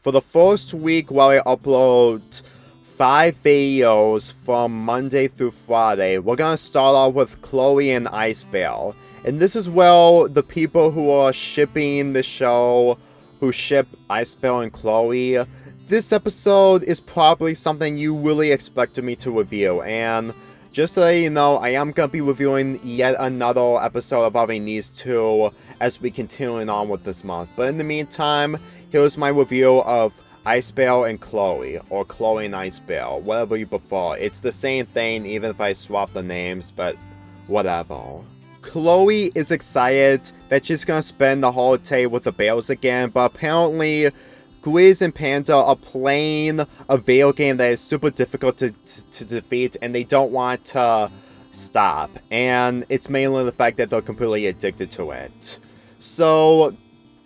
For the first week, while I upload 5 videos from Monday through Friday, we're gonna start off with Chloe and Ice Bear. And this is well the people who are shipping the show, who ship Ice Bear and Chloe. This episode is probably something you really expected me to review, and just so you know, I am going to be reviewing yet another episode involving these two as we continue on with this month. But in the meantime, here's my review of Ice Bear and Chloe, or Chloe and Ice Bear, whatever you prefer. It's the same thing even if I swap the names, but whatever. Chloe is excited that she's going to spend the holiday with the bears again, but apparently Grizz and Panda are playing a video game that is super difficult to defeat, and they don't want to stop. And it's mainly the fact that they're completely addicted to it. So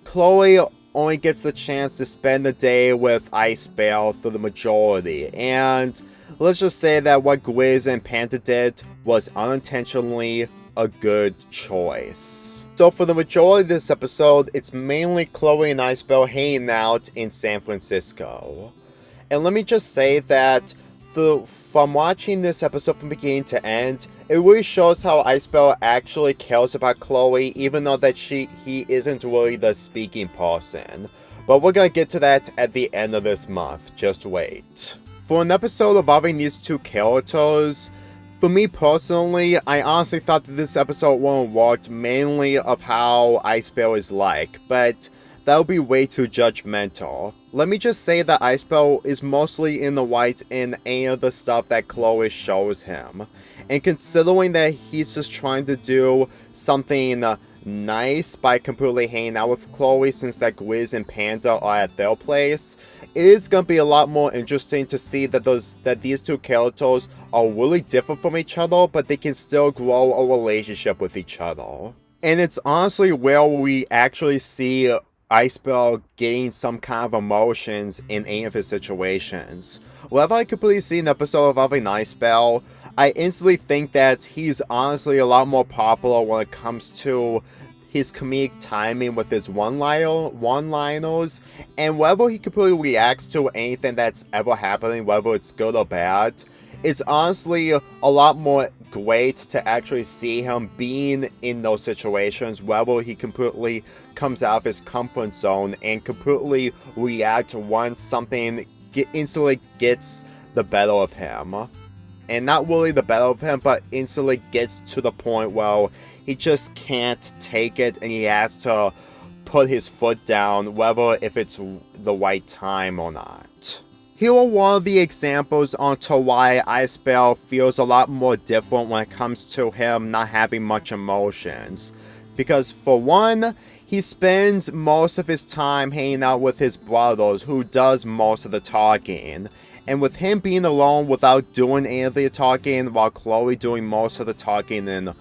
Chloe only gets the chance to spend the day with Ice Bear for the majority. And let's just say that what Grizz and Panda did was unintentionally a good choice. So for the majority of this episode, it's mainly Chloe and Ice Bear hanging out in San Francisco. And let me just say that from watching this episode from beginning to end, it really shows how Ice Bear actually cares about Chloe, even though that he isn't really the speaking person. But we're gonna get to that at the end of this month, just wait. For an episode involving these two characters, for me personally, I honestly thought that this episode wouldn't work mainly of how Ice Bear is like, but that would be way too judgmental. Let me just say that Ice Bear is mostly in the white in any of the stuff that Chloe shows him. And considering that he's just trying to do something nice by completely hanging out with Chloe since that Grizz and Panda are at their place, it is going to be a lot more interesting to see that these two characters are really different from each other, but they can still grow a relationship with each other. And it's honestly where we actually see Ice Bear getting some kind of emotions in any of his situations. Whenever I completely see an episode involving Ice Bear, I instantly think that he's honestly a lot more popular when it comes to his comedic timing with his one-liners, and whenever he completely reacts to anything that's ever happening, whether it's good or bad, it's honestly a lot more great to actually see him being in those situations, whether he completely comes out of his comfort zone and completely react once something instantly gets the better of him. And not really the better of him, but instantly gets to the point where he just can't take it and he has to put his foot down, whether if it's the right time or not. Here are one of the examples onto why Ice Bear feels a lot more different when it comes to him not having much emotions. Because for one, he spends most of his time hanging out with his brothers, who does most of the talking. And with him being alone without doing any of the talking, while Chloe doing most of the talking and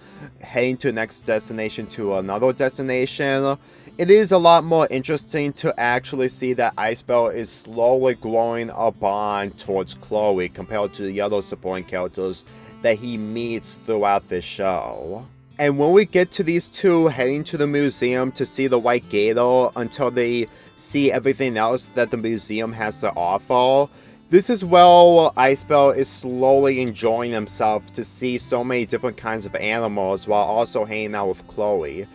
heading to the next destination to another destination, it is a lot more interesting to actually see that Ice Bear is slowly growing a bond towards Chloe compared to the other supporting characters that he meets throughout this show. And when we get to these two heading to the museum to see the White Gator until they see everything else that the museum has to offer, this is where Ice Bear is slowly enjoying himself to see so many different kinds of animals while also hanging out with Chloe.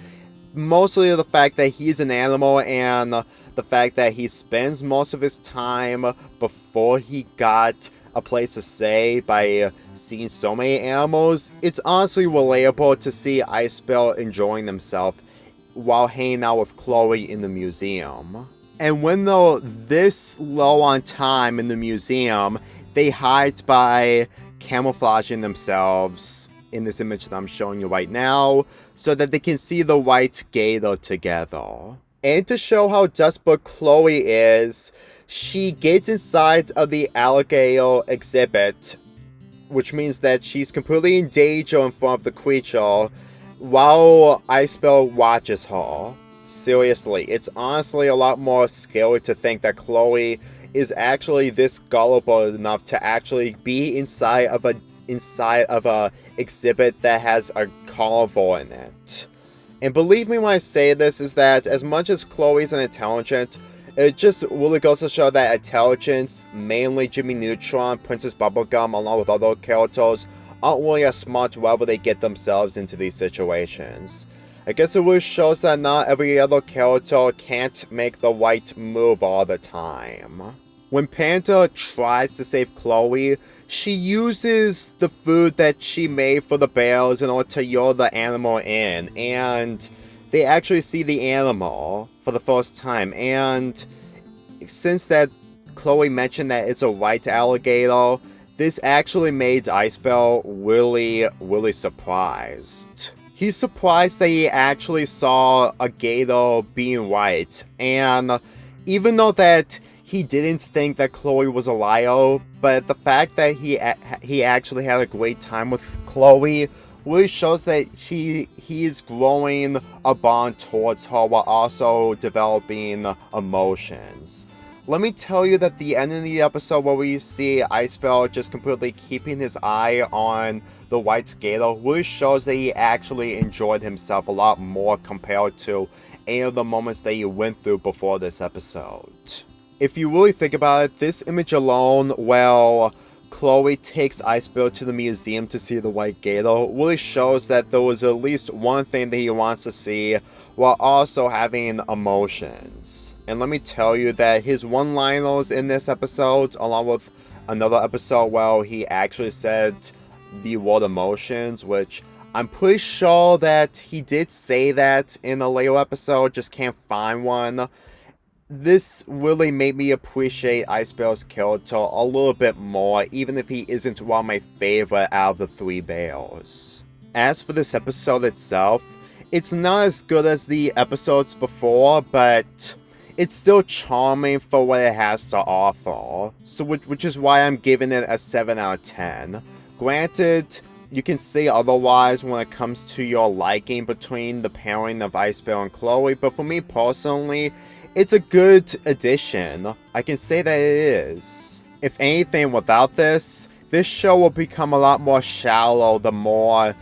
Mostly the fact that he's an animal and the fact that he spends most of his time before he got a place to stay by seeing so many animals, it's honestly relatable to see Ice Bear enjoying himself while hanging out with Chloe in the museum. And when they're this low on time in the museum, they hide by camouflaging themselves in this image that I'm showing you right now, so that they can see the White Gator together. And to show how desperate Chloe is, she gets inside of the alligator exhibit, which means that she's completely in danger in front of the creature, while Ice Bear watches her. Seriously, it's honestly a lot more scary to think that Chloe is actually this gullible enough to actually be inside of a exhibit that has a carnivore in it. And believe me when I say this, is that as much as Chloe's an intelligent It just really goes to show that intelligence, mainly Jimmy Neutron, Princess Bubblegum, along with other characters, aren't really as smart wherever they get themselves into these situations. I guess it really shows that not every other character can't make the right move all the time. When Panda tries to save Chloe, she uses the food that she made for the bears in order to lure the animal in, and they actually see the animal for the first time, and since that Chloe mentioned that it's a white alligator, this actually made Icebell really surprised. He's surprised that he actually saw a gator being white, and even though that he didn't think that Chloe was a liar, but the fact that he actually had a great time with Chloe really shows that he's growing a bond towards her while also developing emotions. Let me tell you that the end of the episode where we see Icebell just completely keeping his eye on the white gator really shows that he actually enjoyed himself a lot more compared to any of the moments that he went through before this episode. If you really think about it, this image alone, well, Chloe takes Icebell to the museum to see the white gator, really shows that there was at least one thing that he wants to see while also having emotions. And let me tell you that his one-liners in this episode, along with another episode where he actually said the word emotions, which I'm pretty sure that he did say that in a later episode, just can't find one. This really made me appreciate Icebell's character a little bit more, even if he isn't one of my favorite out of the three bears. As for this episode itself, it's not as good as the episodes before, but it's still charming for what it has to offer, so which is why I'm giving it a 7 out of 10. Granted, you can say otherwise when it comes to your liking between the pairing of Icebell and Chloe, but for me personally, it's a good addition. I can say that it is. If anything, without this show will become a lot more shallow the more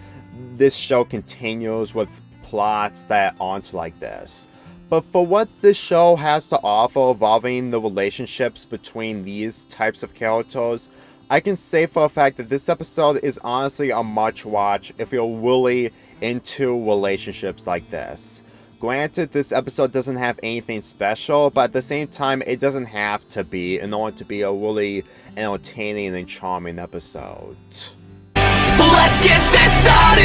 this show continues with plots that aren't like this. But for what this show has to offer involving the relationships between these types of characters, I can say for a fact that this episode is honestly a must watch if you're really into relationships like this. Granted, this episode doesn't have anything special, but at the same time, it doesn't have to be in order to be a really entertaining and charming episode. Let's get this started!